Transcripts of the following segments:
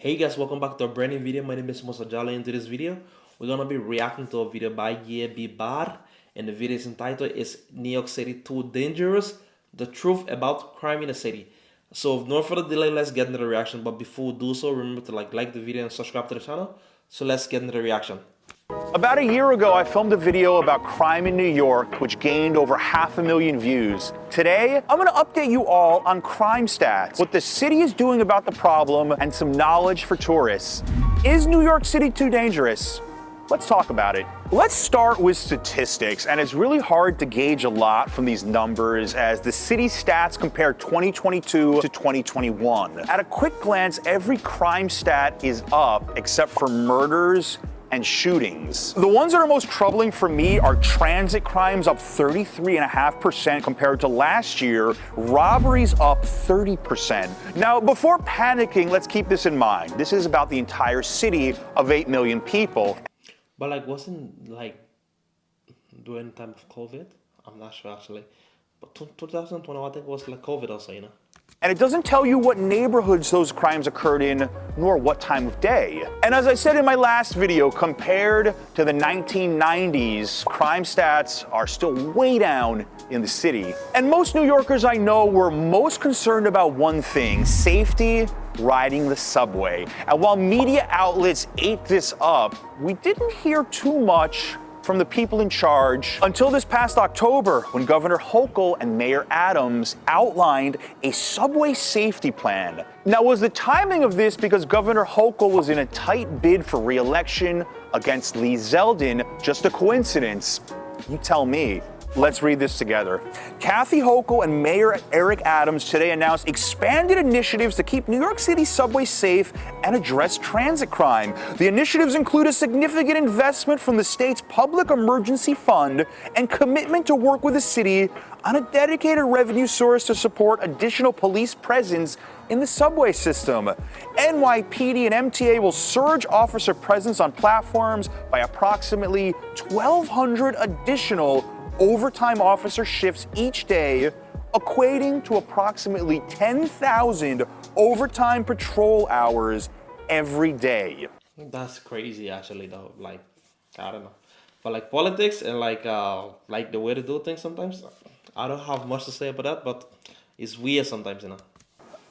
Hey guys, welcome back to a brand new video. My name is Jalo. In today's video, we're gonna be reacting to a video by Barr, and the video is entitled "Is New York City Too Dangerous? The Truth About Crime in the City." So, with no further delay, let's get into the reaction. But before we do so, remember to like the video and subscribe to the channel. So let's get into the reaction. About a year ago, I filmed a video about crime in New York, which gained over 500,000 views. Today, I'm going to update you all on crime stats, what the city is doing about the problem, and some knowledge for tourists. Is New York City too dangerous? Let's talk about it. Let's start with statistics, and it's really hard to gauge a lot from these numbers as the city stats compare 2022 to 2021. At a quick glance, every crime stat is up except for murders and shootings. The ones that are most troubling for me are transit crimes, up 33.5% compared to last year, robberies up 30%. Now, before panicking, let's keep this in mind. This is about the entire city of 8 million people. But wasn't during time of COVID? I'm not sure actually. But 2020, I think was COVID also. And it doesn't tell you what neighborhoods those crimes occurred in, nor what time of day. And as I said in my last video, compared to the 1990s, crime stats are still way down in the city. And most New Yorkers I know were most concerned about one thing: safety, riding the subway. And while media outlets ate this up, we didn't hear too much from the people in charge until this past October, when Governor Hochul and Mayor Adams outlined a subway safety plan. Now, was the timing of this because Governor Hochul was in a tight bid for re-election against Lee Zeldin just a coincidence? You tell me. Let's read this together. Kathy Hochul and Mayor Eric Adams today announced expanded initiatives to keep New York City subways safe and address transit crime. The initiatives include a significant investment from the state's Public Emergency Fund and commitment to work with the city on a dedicated revenue source to support additional police presence in the subway system. NYPD and MTA will surge officer presence on platforms by approximately 1,200 additional overtime officer shifts each day, equating to approximately 10,000 overtime patrol hours every day. That's crazy actually though. I don't know. But politics and the way to do things sometimes, I don't have much to say about that, but it's weird sometimes.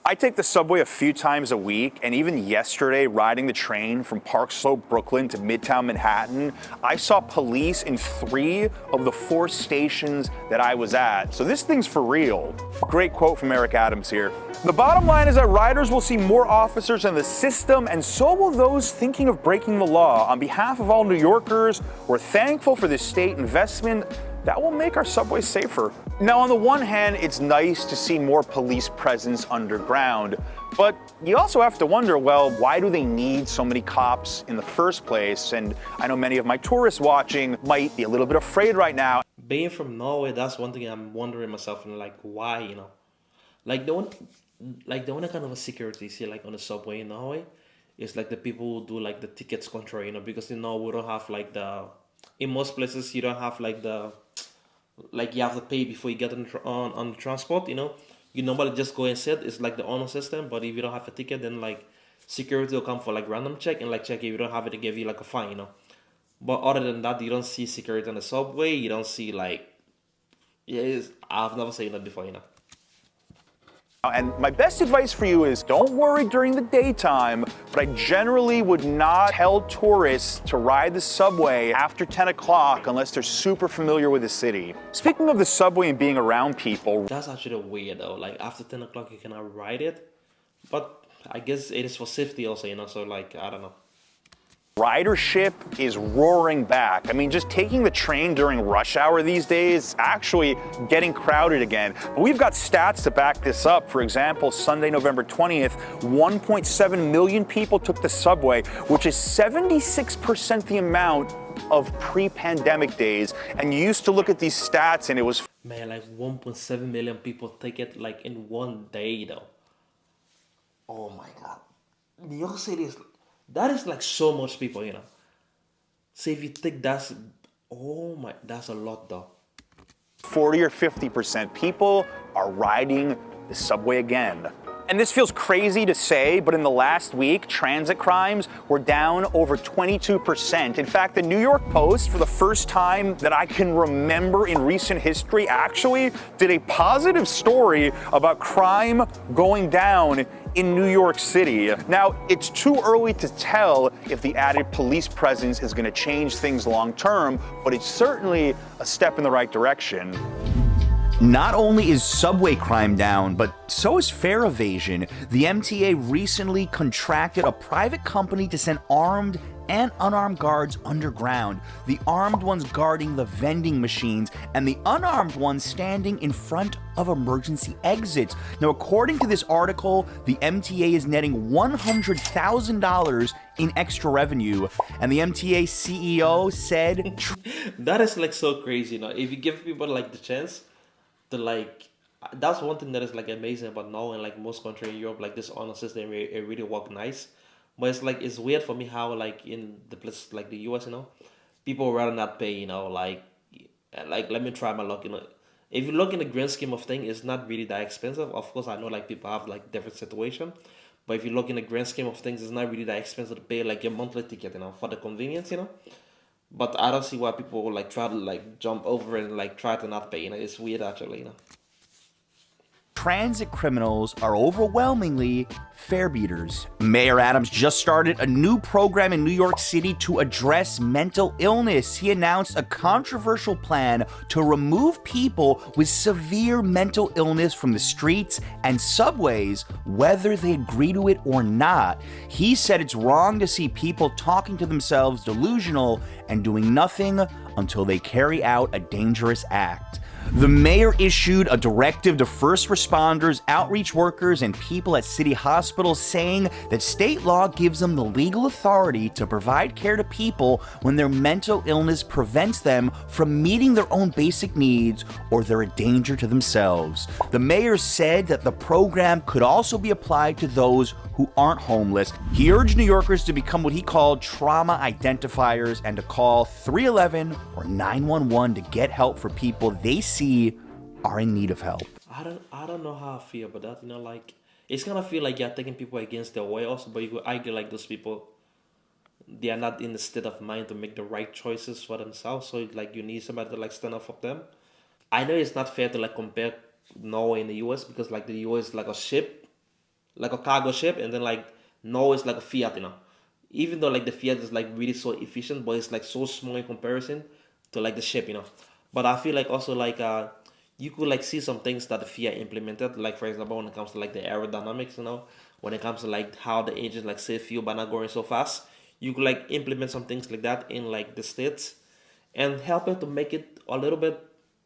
I take the subway a few times a week, and even yesterday, riding the train from Park Slope, Brooklyn to Midtown Manhattan, I saw police in 3 of the 4 stations that I was at. So this thing's for real. Great quote from Eric Adams here. The bottom line is that riders will see more officers in the system, and so will those thinking of breaking the law. On behalf of all New Yorkers, we're thankful for this state investment that will make our subways safer. Now, on the one hand, it's nice to see more police presence underground, but you also have to wonder, well, why do they need so many cops in the first place? And I know many of my tourists watching might be a little bit afraid right now. Being from Norway, that's one thing I'm wondering myself, why, the only kind of a security see on the subway in Norway is the people who do the tickets control, because we don't have in most places you don't have you have to pay before you get on the transport. You normally just go and sit. It's the honor system, but if you don't have a ticket, then security will come for random check and check. If you don't have it, they give you a fine. But other than that, you don't see security on the subway. You don't see I've never seen that before. And my best advice for you is don't worry during the daytime, but I generally would not tell tourists to ride the subway after 10 o'clock unless they're super familiar with the city. Speaking of the subway and being around people, that's actually weird though. After 10 o'clock you cannot ride it, but I guess it is for safety also, so I don't know. Ridership is roaring back. I mean, just taking the train during rush hour these days is actually getting crowded again. But we've got stats to back this up. For example, Sunday, November 20th, 1.7 million people took the subway, which is 76% the amount of pre-pandemic days. And you used to look at these stats and it was... Man, 1.7 million people take it in one day though. Oh my God. New York City is... That is so much people, So if you think that's a lot though. 40 or 50% people are riding the subway again. And this feels crazy to say, but in the last week, transit crimes were down over 22%. In fact, the New York Post, for the first time that I can remember in recent history, actually did a positive story about crime going down in New York City. Now, it's too early to tell if the added police presence is going to change things long term, but it's certainly a step in the right direction. Not only is subway crime down, but so is fare evasion. The MTA recently contracted a private company to send armed and unarmed guards underground. The armed ones guarding the vending machines and the unarmed ones standing in front of emergency exits. Now, according to this article, the MTA is netting $100,000 in extra revenue, and the MTA CEO said, That is like so crazy, you know. If you give people like the chance to like, that's one thing that is like amazing about now and like most countries in Europe, like this honor system, it really work nice. But it's like it's weird for me how like in the place like the US, you know, people rather not pay, you know, like let me try my luck, you know. If you look in the grand scheme of things, it's not really that expensive. Of course, I know like people have like different situation, but if you look in the grand scheme of things, it's not really that expensive to pay like your monthly ticket, you know, for the convenience, you know. But I don't see why people would like try to like jump over and like try to not pay. You know, it's weird actually. You know. transit criminals are overwhelmingly fare beaters. Mayor Adams just started a new program in New York City to address mental illness. He announced a controversial plan to remove people with severe mental illness from the streets and subways, whether they agree to it or not. He said it's wrong to see people talking to themselves delusional and doing nothing until they carry out a dangerous act. The mayor issued a directive to first responders, outreach workers, and people at city hospitals saying that state law gives them the legal authority to provide care to people when their mental illness prevents them from meeting their own basic needs or they're a danger to themselves. The mayor said that the program could also be applied to those who aren't homeless. He urged New Yorkers to become what he called trauma identifiers and to call 311 or 911 to get help for people they see are in need of help. I don't know how I feel about that. You know, like it's gonna feel like you're taking people against their way also, but you could argue like those people, they are not in the state of mind to make the right choices for themselves. So like you need somebody to like stand up for them. I know it's not fair to like compare Norway and the US because like the US is like a ship, like a cargo ship, and then like Norway is like a Fiat, you know. Even though like the Fiat is like really so efficient, but it's like so small in comparison to like the ship, you know. But I feel like also like you could like see some things that the Fiat implemented, like for example when it comes to like the aerodynamics, you know, when it comes to like how the engines like save fuel by not going so fast, you could like implement some things like that in like the states and help it to make it a little bit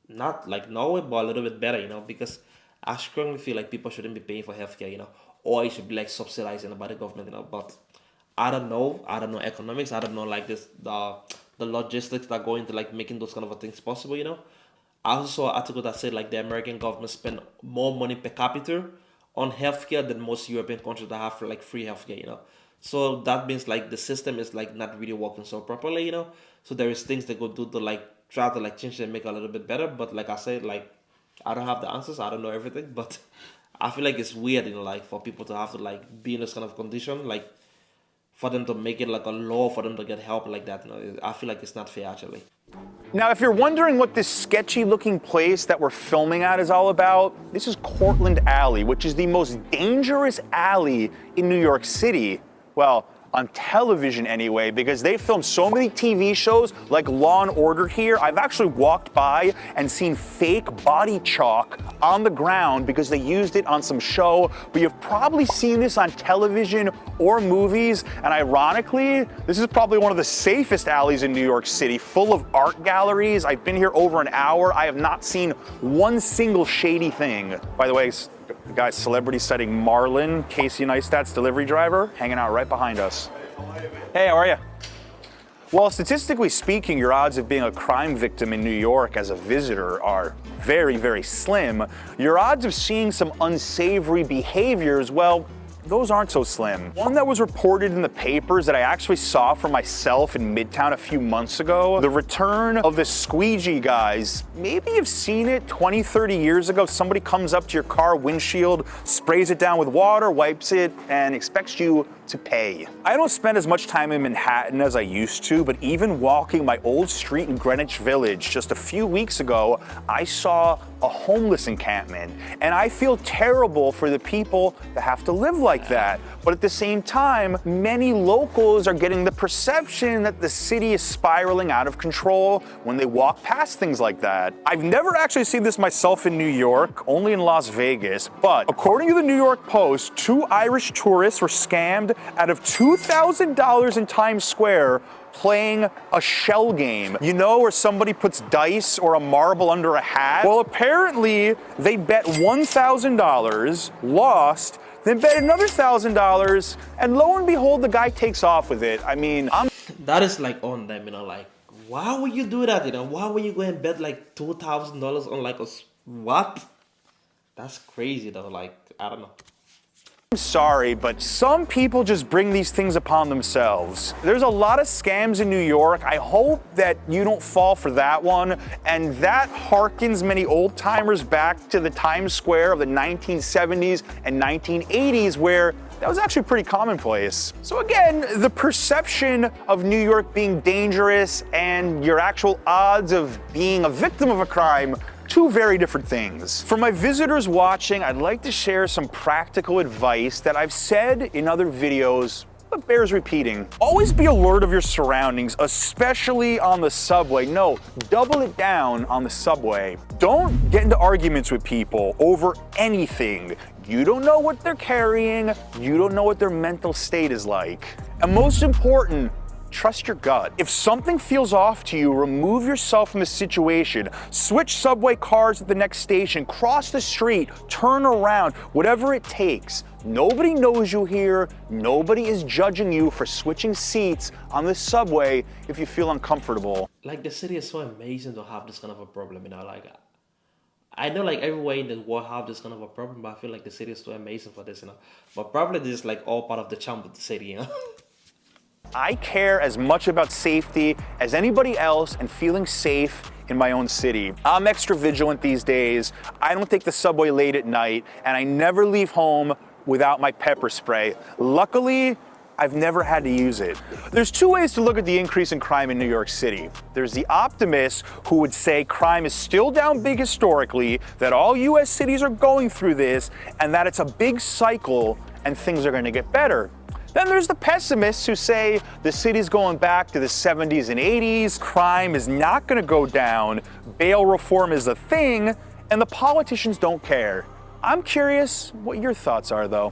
not like Norway but a little bit better, you know, because I strongly feel like people shouldn't be paying for healthcare, you know, or it should be like subsidized by the government, you know. But I don't know economics, I don't know like this the logistics that go into like making those kind of things possible, you know. I also saw an article that said like the American government spend more money per capita on healthcare than most European countries that have like free healthcare, you know. So that means like the system is like not really working so properly, you know. So there is things they could do to like try to like change it and make it a little bit better. But like I said, like I don't have the answers, I don't know everything, but I feel like it's weird, you know, like for people to have to like be in this kind of condition, like for them to make it like a law for them to get help like that, you know. I feel like it's not fair actually. Now, if you're wondering what this sketchy looking place that we're filming at is all about, this is Cortlandt Alley, which is the most dangerous alley in New York City. Well, on television anyway, because they film so many TV shows like Law and Order here. I've actually walked by and seen fake body chalk on the ground because they used it on some show, but you've probably seen this on television or movies, and ironically, this is probably one of the safest alleys in New York City, full of art galleries. I've been here over an hour. I have not seen one single shady thing. By the way, guys, celebrity sighting Marlon, Casey Neistat's delivery driver, hanging out right behind us. Hey, how are you? Well, statistically speaking, your odds of being a crime victim in New York as a visitor are very, very slim. Your odds of seeing some unsavory behaviors, well, those aren't so slim. One that was reported in the papers that I actually saw for myself in Midtown a few months ago, the return of the squeegee guys. Maybe you've seen it 20, 30 years ago. Somebody comes up to your car windshield, sprays it down with water, wipes it, and expects you to pay. I don't spend as much time in Manhattan as I used to, but even walking my old street in Greenwich Village just a few weeks ago, I saw a homeless encampment. And I feel terrible for the people that have to live like that. But at the same time, many locals are getting the perception that the city is spiraling out of control when they walk past things like that. I've never actually seen this myself in New York, only in Las Vegas, but according to the New York Post, 2 Irish tourists were scammed out of $2,000 in Times Square playing a shell game. You know, where somebody puts dice or a marble under a hat? Well, apparently they bet $1,000, lost, then bet another $1,000, and lo and behold, the guy takes off with it. I mean, That is like on them, you know, like, why would you do that, you know? Why would you go and bet like $2,000 on like what? That's crazy though, like, I don't know. I'm sorry, but some people just bring these things upon themselves. There's a lot of scams in New York. I hope that you don't fall for that one. And that harkens many old timers back to the Times Square of the 1970s and 1980s, where that was actually pretty commonplace. So again, the perception of New York being dangerous and your actual odds of being a victim of a crime, two very different things. For my visitors watching, I'd like to share some practical advice that I've said in other videos, but bears repeating. Always be alert of your surroundings, especially on the subway. No, double it down on the subway. Don't get into arguments with people over anything. You don't know what they're carrying. You don't know what their mental state is like. And most important, trust your gut. If something feels off to you, remove yourself from the situation. Switch subway cars at the next station, cross the street, turn around, whatever it takes. Nobody knows you here. Nobody is judging you for switching seats on the subway if you feel uncomfortable. Like, the city is so amazing to have this kind of a problem, you know, like, I know like everywhere in the world have this kind of a problem, but I feel like the city is so amazing for this, you know. But probably this is like all part of the charm of the city, you know. I care as much about safety as anybody else and feeling safe in my own city. I'm extra vigilant these days. I don't take the subway late at night, and I never leave home without my pepper spray. Luckily, I've never had to use it. There's two ways to look at the increase in crime in New York City. There's the optimists who would say crime is still down big historically, that all US cities are going through this, and that it's a big cycle and things are gonna get better. Then there's the pessimists who say the city's going back to the 70s and 80s, crime is not gonna go down, bail reform is a thing, and the politicians don't care. I'm curious what your thoughts are though.